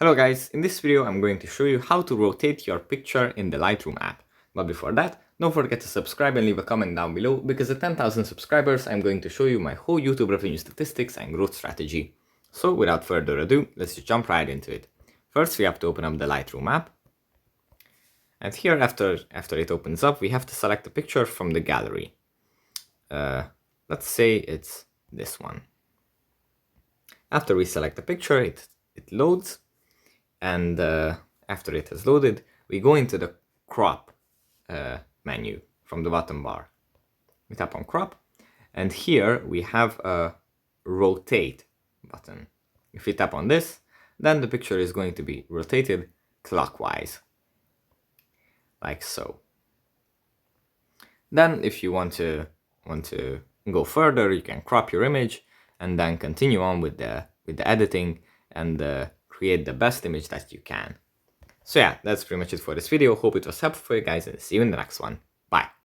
Hello guys, in this video I'm going to show you how to rotate your picture in the Lightroom app. But before that, don't forget to subscribe and leave a comment down below, because at 10,000 subscribers I'm going to show you my whole YouTube revenue statistics and growth strategy. So without further ado, let's just jump right into it. First we have to open up the Lightroom app. And here after it opens up, we have to select a picture from the gallery. Let's say it's this one. After we select the picture, it loads. And after it has loaded, we go into the crop menu from the bottom bar. We tap on crop, and here we have a rotate button. If we tap on this, then the picture is going to be rotated clockwise, like so. Then if you want to go further, you can crop your image and then continue on with the editing and create the best image that you can. So yeah, that's pretty much it for this video. Hope it was helpful for you guys, and see you in the next one. Bye.